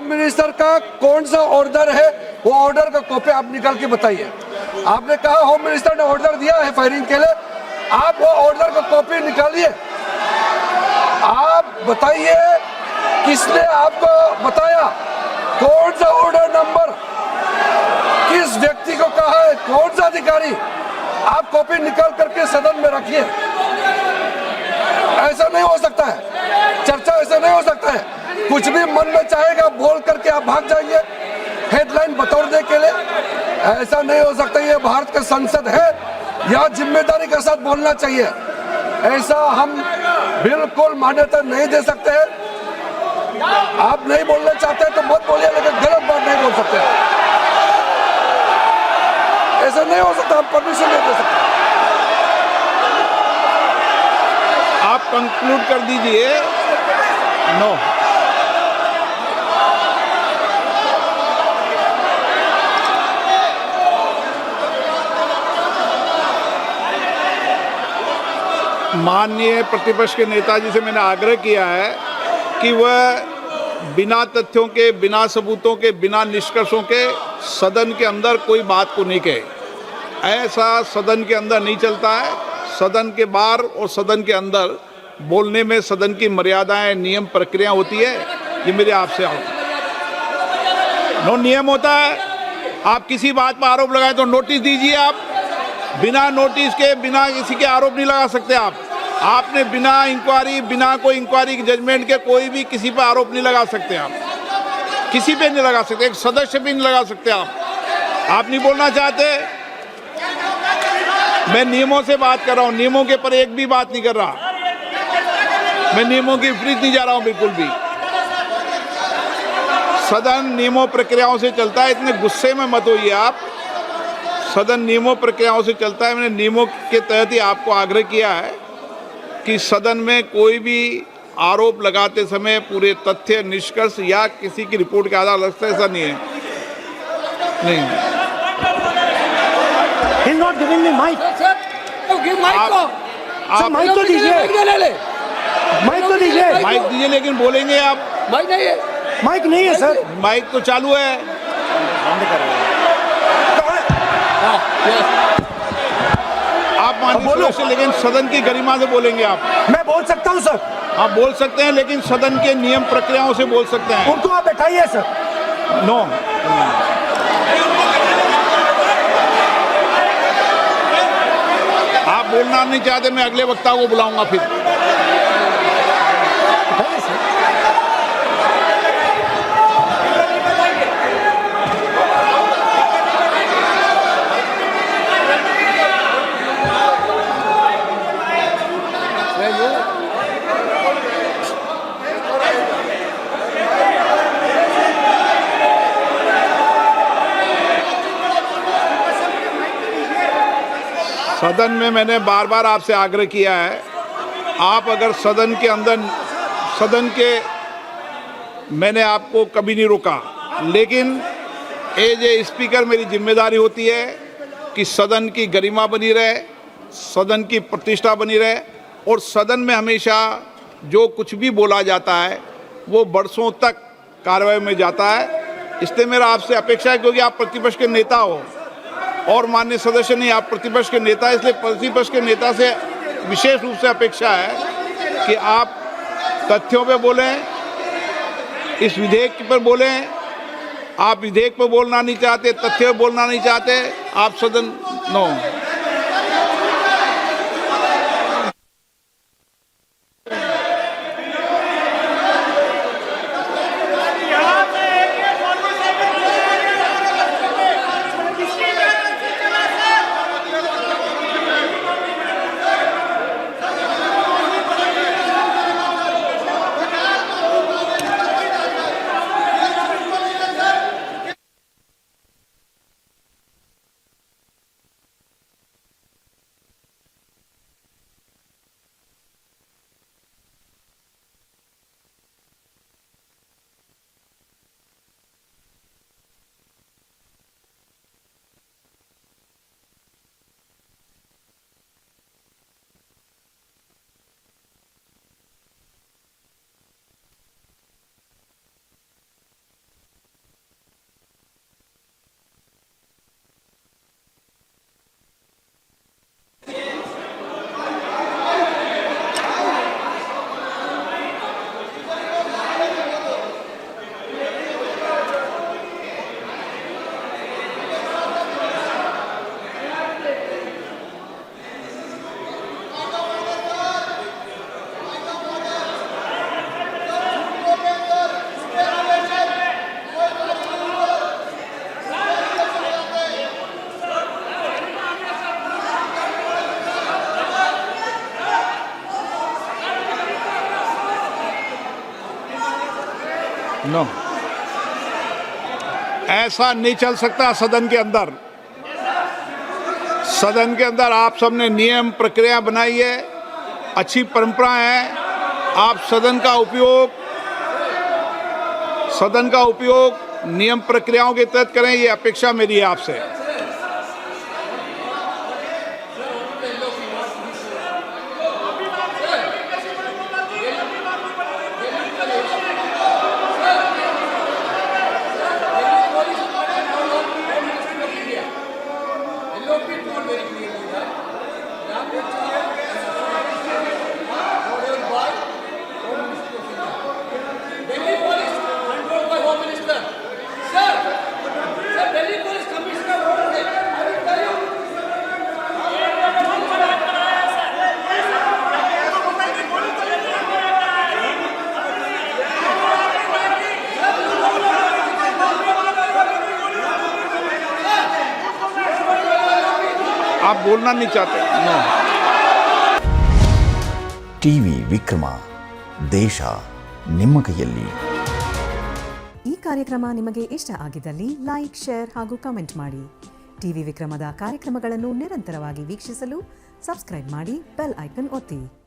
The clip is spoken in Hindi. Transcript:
होम मिनिस्टर का कौन सा ऑर्डर है, वो ऑर्डर का कॉपी आप निकाल के बताइए। आपने कहा होम मिनिस्टर ने ऑर्डर दिया है फायरिंग के लिए, आप वो ऑर्डर का कॉपी निकालिए। आप बताइए किसने आपको बताया, कौन सा ऑर्डर नंबर, किस व्यक्ति को कहा है, कौन सा अधिकारी। आप कॉपी निकाल करके सदन में रखिए। ऐसा नहीं हो सकता है, चर्चा ऐसा नहीं हो सकता है। कुछ भी मन में चाहेगा बोल करके आप भाग जाएंगे हेडलाइन बतौरने के लिए। ऐसा नहीं हो सकता। ये भारत का संसद है, यहाँ जिम्मेदारी के साथ बोलना चाहिए। ऐसा हम बिल्कुल मान्यता नहीं दे सकते हैं। आप नहीं बोलना चाहते तो मत बोलिए, लेकिन गलत बात नहीं बोल सकते। ऐसा नहीं हो सकता, हम परमिशन नहीं दे सकते। आप कंक्लूड कर दीजिए। नो, माननीय प्रतिपक्ष के नेताजी से मैंने आग्रह किया है कि वह बिना तथ्यों के, बिना सबूतों के, बिना निष्कर्षों के सदन के अंदर कोई बात को नहीं कहे। ऐसा सदन के अंदर नहीं चलता है। सदन के बाहर और सदन के अंदर बोलने में सदन की मर्यादाएं, नियम, प्रक्रिया होती है। ये मेरे आपसे नो नियम होता है। आप किसी बात पर आरोप लगाए तो नोटिस दीजिए। आप बिना नोटिस के, बिना किसी के आरोप नहीं लगा सकते। आपने बिना इंक्वायरी, बिना कोई इंक्वायरी की जजमेंट के कोई भी किसी पर आरोप नहीं लगा सकते। आप किसी पे नहीं लगा सकते, एक सदस्य भी नहीं लगा सकते। आप नहीं बोलना चाहते। मैं नियमों से बात कर रहा हूं, नियमों के पर एक भी बात नहीं कर रहा। मैं नियमों के विपरीत नहीं जा रहा हूं बिल्कुल भी। सदन नियमों प्रक्रियाओं से चलता है। इतने गुस्से में मत होइए आप। सदन नियमों प्रक्रियाओं से चलता है। मैंने नियमों के तहत ही आपको आग्रह किया है कि सदन में कोई भी आरोप लगाते समय पूरे तथ्य, निष्कर्ष या किसी की रिपोर्ट के आधार लगता है, ऐसा नहीं है। नहीं, He's not giving me mic. आप माइक तो दीजिए, माइक तो दीजिए। माइक दीजिए, लेकिन बोलेंगे आप। माइक नहीं है, माइक नहीं है सर। माइक तो चालू है। आप माननीय सदस्य, लेकिन सदन की गरिमा से बोलेंगे आप। मैं बोल सकता हूँ सर। आप बोल सकते हैं, लेकिन सदन के नियम प्रक्रियाओं से बोल सकते हैं। उनको आप बैठाइए सर। नो, आप बोलना नहीं चाहते, मैं अगले वक्ता को बुलाऊंगा फिर। बैठाइए सर। सदन में मैंने बार बार आपसे आग्रह किया है, आप अगर सदन के अंदर, सदन के, मैंने आपको कभी नहीं रोका, लेकिन एज ए स्पीकर मेरी जिम्मेदारी होती है कि सदन की गरिमा बनी रहे, सदन की प्रतिष्ठा बनी रहे, और सदन में हमेशा जो कुछ भी बोला जाता है वो बरसों तक कार्रवाई में जाता है। इसलिए मेरा आपसे अपेक्षा है, क्योंकि आप प्रतिपक्ष के नेता हो और माननीय सदस्य नहीं, आप प्रतिपक्ष के नेता, इसलिए प्रतिपक्ष के नेता से विशेष रूप से अपेक्षा है कि आप तथ्यों पे बोलें, इस विधेयक पर बोलें। आप विधेयक पर बोलना नहीं चाहते, तथ्य पर बोलना नहीं चाहते, आप सदन नो। ऐसा नहीं चल सकता सदन के अंदर। सदन के अंदर आप सबने नियम प्रक्रिया बनाई है, अच्छी परंपरा है। आप सदन का उपयोग नियम प्रक्रियाओं के तहत करें, ये अपेक्षा मेरी है आपसे। आप बोलना नहीं चाहते? नो। ಟಿವಿ ವಿಕ್ರಮ, ದೇಶ ನಿಮ್ಮ ಕೈಯಲ್ಲಿ. ಈ ಕಾರ್ಯಕ್ರಮ ನಿಮಗೆ ಇಷ್ಟ ಆಗಿದ್ದಲ್ಲಿ ಲೈಕ್, ಶೇರ್ ಹಾಗೂ ಕಮೆಂಟ್ ಮಾಡಿ. ಟಿವಿ ವಿಕ್ರಮದ ಕಾರ್ಯಕ್ರಮಗಳನ್ನು ನಿರಂತರವಾಗಿ ವೀಕ್ಷಿಸಲು ಸಬ್ಸ್ಕ್ರೈಬ್ ಮಾಡಿ, ಬೆಲ್ ಐಕನ್ ಒತ್ತಿ.